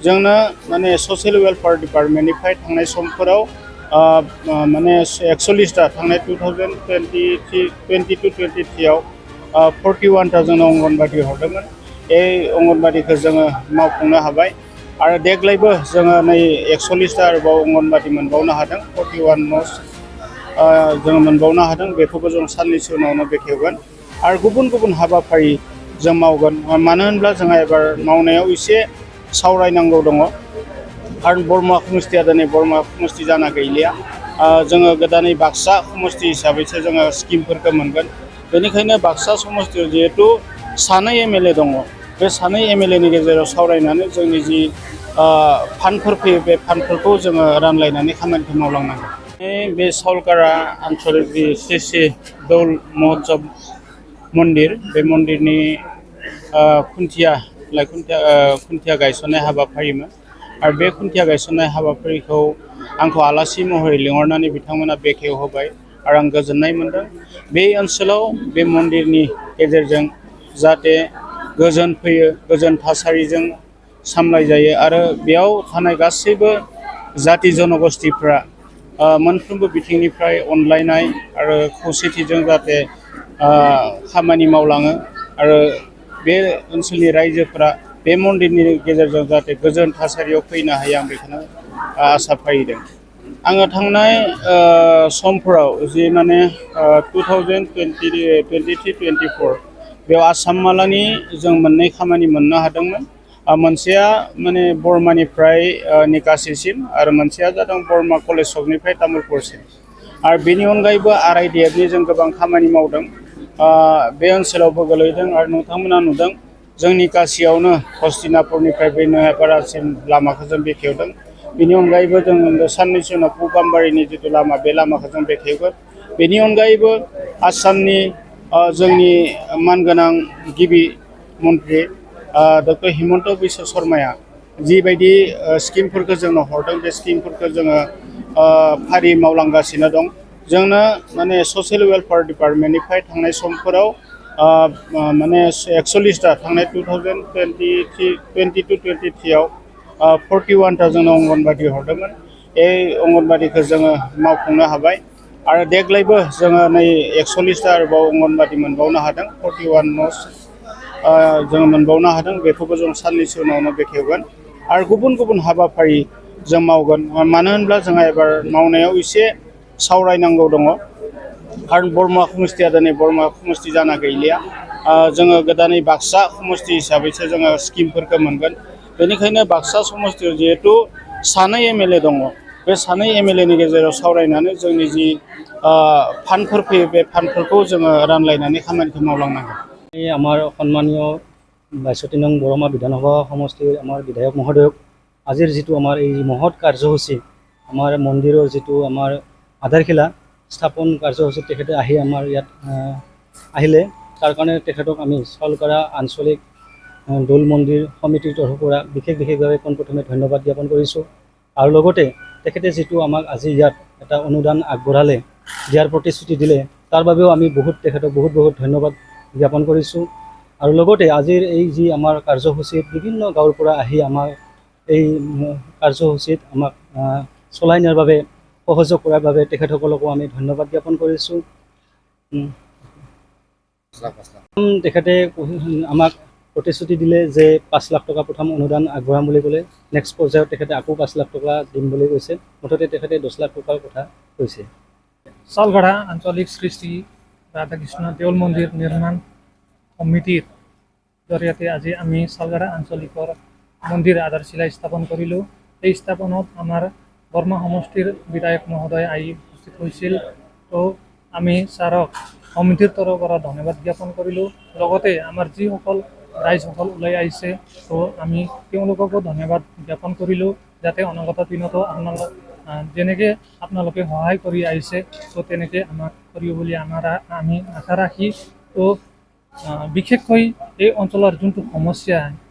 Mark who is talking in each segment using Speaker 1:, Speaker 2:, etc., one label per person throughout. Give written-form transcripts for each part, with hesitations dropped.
Speaker 1: जोंनो माने social welfare डिपार्टमेन्टनिफ्राय थांनाय समफोराव माने 41टा थांनाय 2022-23 41टा जोंनो अंगनबादि हरदोंमोन। बे अंगनबादिखौ जोङो मावफुंनो हाबाय आरो देग्लायबो जोङो नै 41टा आरोबाव अंगनबादि मोनबावनो हादों। 41 न'स जोङो मोनबावनो हादों। बेखौबो जों साननैसो उनावनो बेखेवगोन आरो गुबुन गुबुन हाबाफारि जों मावगोन। मानो होनब्ला जोंहा एबार मावनायाव एसे सावरायनांगौ दङ। आरो बरमा समस्थिया दिनै बरमा समस्ति जाना गैलिया। जोङो गोदानै बाक्सा समस्ति हिसाबैसो जोङो स्किमफोरखौ मोनगोन। बेनिखायनो बाक्सा समस्तियाव जिहेतु सानै एमएलए दङ, बे सानै एमएलएनि गेजेराव सावरायनानै जोंनि जि फान्डफोर फैयो बे फान्डफोरखौ जोङो रानलायनानै खामानिखौ मावलांनांगोन। बे सालकारा आनसलिक जि श्री दौल महोत्सव मन्दिर, बे मन्दिरनि खुन्थिया गायसननाय हाबाफारिमोन आरो बे खुन्थिया गायसननाय हाबाफारिखौ आंखौ आलासि महरै लिंहरनानै बिथांमोना बेखेवहोबाय आरो आं गोजोननाय मोनदों। बे ओनसोलाव बे मन्दिरनि गेजेरजों जाहाथे गोजोन फैयो, गोजोन थासारिजों सामलायजायो आरो बेयाव थानाय गासैबो जाति जनगोष्ठीफ्रा मोनफ्रोमबो बिथिंनिफ्राय अनलायनाय आरो खौसेथिजों जाहाथे खामानि मावलाङो आरो बे ओनसोलनि रायजोफोरा बे मन्दिरनि गेजेरजों जाहाथे गोजोन थासारियाव फैनो हायो, आं बेखौनो आसा फारिदों। आङो थांनाय समफोराव जि माने 2023-24 बेयाव आसाम मालानि जों मोननै खामानि मोननो हादोंमोन। मोनसेया माने बर्मानिफ्राय निकासिसिम आरो मोनसेया जादों बर्मा कलेज सकनिफ्राय तामुलपुरसिम। आरो बेनि अनगायैबो RIDFनि जों गोबां खामानि मावदों। बे ओनसोलावबो गोलैदों आरो नोंथांमोना नुदों जोंनि कासियावनो हस्तिनापुरनिफ्राय बे नयापारासिम लामाखौ जों बेखेवदों। बेनि अनगायैबो जों साननैसो उनाव पुगामबारिनि जिथु लामा, बे लामाखौ जों बेखेवगोन। बेनि अनगायैबो आसामनि जोंनि मानगोनां गिबि मन्त्रि डक्टर हिमन्त बिश्व शर्माया जिबायदि स्किमफोरखौ जोंनो हरदों, बे स्किमफोरखौ जोङो फारि मावलांगासिनो दं। जोंनो माने ससियेल वेलफेयार डिपार्टमेन्टनिफ्राय थांनाय समफोराव माने 41टा थांनाय 2022-23 41टा जोंनो अंगनबादि हरदोंमोन। बे अंगनबादिखौ जोङो मावफुंनो हाबाय आरो देग्लायबो जोङो नै 41टा आरोबाव अंगनबादि मोनबावनो हादों। 41 न'स जोङो मोनबावनो हादों। बेखौबो जों साननैसो उनावनो बेखेवगोन आरो गुबुन गुबुन हाबाफारि जों मावगोन। मानो होनब्ला जोंहा एबार मावनायाव एसे सावरायनांगौ दङ। आरो बरमा समस्तिया दिनै बरमा समस्ति जाना गैलिया। जोङो गोदानै बाक्सा समस्ति हिसाबैसो जोङो स्किमफोरखौ मोनगोन। बेनिखायनो बाक्सा समस्तियाव जिहेतु सानै एमएलए दङ, बे सानै एमएलएनि गेजेराव सावरायनानै जोंनि जि फान्डफोर फैयो बे फान्डफोरखौ जोङो रानलायनानै खामानिखौ मावलांनांगोन।
Speaker 2: আমাৰ সন্মানীয় 22 নং বৰমা বিধানসভা সমষ্টিৰ আমাৰ বিধায়ক মহোদয়ক আজিৰ যিটো আমাৰ এই মহৎ কাৰ্যসূচী, আমাৰ মন্দিৰৰ যিটো আমাৰ আধাৰশিলা স্থাপন কাৰ্যসূচীত তেখেতে আহি আমাৰ ইয়াত আহিলে, তাৰ কাৰণে তেখেতক আমি চালকাৰা আঞ্চলিক দৌল মন্দিৰ সমিতিৰ তৰফৰ পৰা বিশেষভাৱে পোনপ্ৰথমে ধন্যবাদ জ্ঞাপন কৰিছোঁ। আৰু লগতে তেখেতে যিটো আমাক আজি ইয়াত এটা অনুদান আগবঢ়ালে, দিয়াৰ প্ৰতিশ্ৰুতি দিলে, তাৰ বাবেও আমি তেখেতক বহুত ধন্যবাদ জ্ঞাপন কৰিছোঁ। আৰু লগতে আজিৰ এই যি আমাৰ কাৰ্যসূচীত বিভিন্ন গাঁৱৰ পৰা আহি আমাৰ এই কাৰ্যসূচীত আমাক চলাই নিয়াৰ বাবে সহযোগ কৰাৰ বাবে তেখেতসকলকো আমি ধন্যবাদ জ্ঞাপন কৰিছোঁ। তেখেতে আমাক প্ৰতিশ্ৰুতি দিলে যে 5 লাখ টকা প্ৰথম অনুদান আগবঢ়াম বুলি ক'লে, নেক্সট পৰ্যায়ত তেখেতে আকৌ 5 লাখ টকা দিম বুলি কৈছে। মুঠতে তেখেতে 10 লাখ টকাৰ কথা কৈছে।
Speaker 3: চালগড়া আঞ্চলিক শ্ৰী ৰাধাকৃষ্ণ দেউল মন্দিৰ নিৰ্মাণ সমিতিৰ জৰিয়তে আজি আমি চালগড়া আঞ্চলিকৰ মন্দিৰ আধাৰশিলা স্থাপন কৰিলোঁ। এই স্থাপনত আমাৰ বৰ্মা সমষ্টিৰ বিধায়ক মহোদয় আহি উপস্থিত হৈছিল। তো আমি ছাৰক সমিতিৰ তৰফৰ পৰা ধন্যবাদ জ্ঞাপন কৰিলোঁ। লগতে আমাৰ যিসকল ৰাইজসকল ওলাই আহিছে, তো আমি তেওঁলোককো ধন্যবাদ জ্ঞাপন কৰিলোঁ, যাতে অনাগত দিনতো যেনেকৈ আপোনালোকে সহায় কৰি আহিছে, তো তেনেকৈ আমাক কৰিব বুলি আমি আশা ৰাখি, তো বিশেষকৈ এই অঞ্চলৰ যোনটো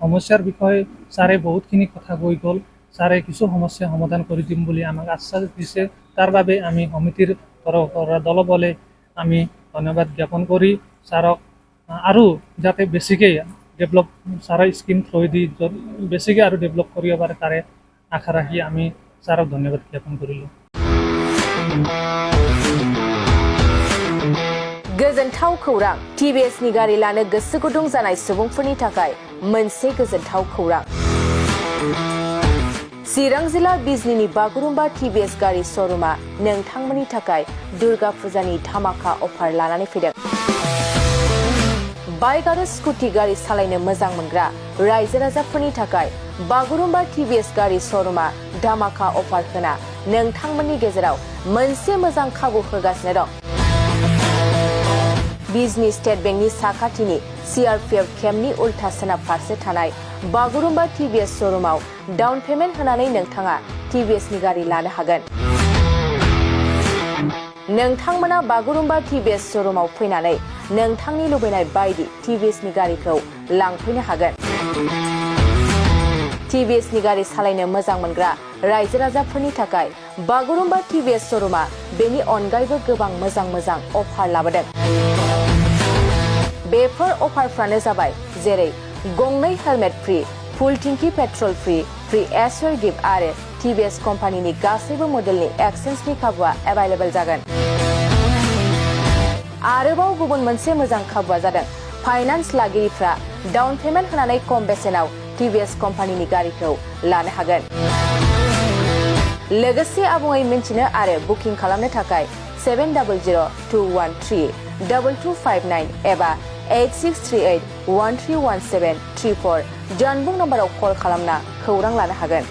Speaker 3: সমস্যাৰ বিষয়ে ছাৰে বহুতখিনি কথা কৈ গ'ল। ছাৰে কিছু সমস্যা সমাধান কৰি দিম বুলি আমাক আশ্বাস দিছে। তাৰ বাবে আমি সমিতিৰ তৰফৰ পৰা দলবলে আমি ধন্যবাদ জ্ঞাপন কৰি ছাৰক আৰু যাতে বেছিকৈ ডেভেলপ ছাৰৰ স্কিম থ্ৰু দি য'ত বেছিকৈ আৰু ডেভেলপ কৰিব পাৰে তাৰে আশা ৰাখি আমি ছাৰক ধন্যবাদ জ্ঞাপন কৰিলোঁ।
Speaker 4: गोजोनथाव खौरां TVS नि गारि लानो गोसो गुदुं जानाय सुबुंफोरनि थाखाय मोनसे गोजोनथाव खौरां। चिरां जिल्ला बिजनीनि बागुरुम्बा TVS गारि श'रुमा नोंथांमोननि थाखाय दुर्गा फुजानि धामाका अफार लानानै फैदों। बाइक आरो स्कुटि गारि सालायनो मोजां मोनग्रा रायजो राजाफोरनि थाखाय बागुरुम्बा TVS गारि श'रुमा धामाका अफार होना नोंथांमोननि गेजेराव मोनसे मोजां खाबु होगासिनो दं। बिजनी स्टेट बेंकनि साखाथिनि CRPF केम्पनि उल्था सोनाब फारसे थानाय बागुरुम्बा TVS श'रुमाव डाउन पेमेन्ट होनानै नोंथाङा TVS नि गारि लानो हागोन। नोंथांमोना बागुरुम्बा TVS श'रुमाव फैनानै नोंथांनि लुबैनाय बायदि TVS नि गारिखौ लांफैनो हागोन। TVS नि गारि सालायनो मोजां मोनग्रा रायजो राजाफोरनि थाखाय बागुरुम्बा TVS श'रुमा बेनि अनगायैबो गोबां मोजां अफार लाबोदों। बेफोर अफारफ्रानो जाबाय जेरै गंनै हेलमेट फ्रि, फुल टिंकि पेट्रल फ्रि एसर गिफ्ट आरो TVS कम्पानिनि गासैबो मडेलनि एक्सचेन्जनि खाबुआ एभेलेबल जागोन। आरोबाव गुबुन मोनसे मोजां खाबुआ जादों फाइनान्स लागिरिफ्रा डाउन पेमेन्ट होनानै खम बेसेनाव TVS कम्पानिनि गारिखौ लानो हागोन। लोगोसे आबुङै मिन्थिनो आरो बुकिं खालामनो थाखाय 7002132259 एबा 8638131734 जानबुं नम्बराव कल खालामना खौरां लानो हागोन।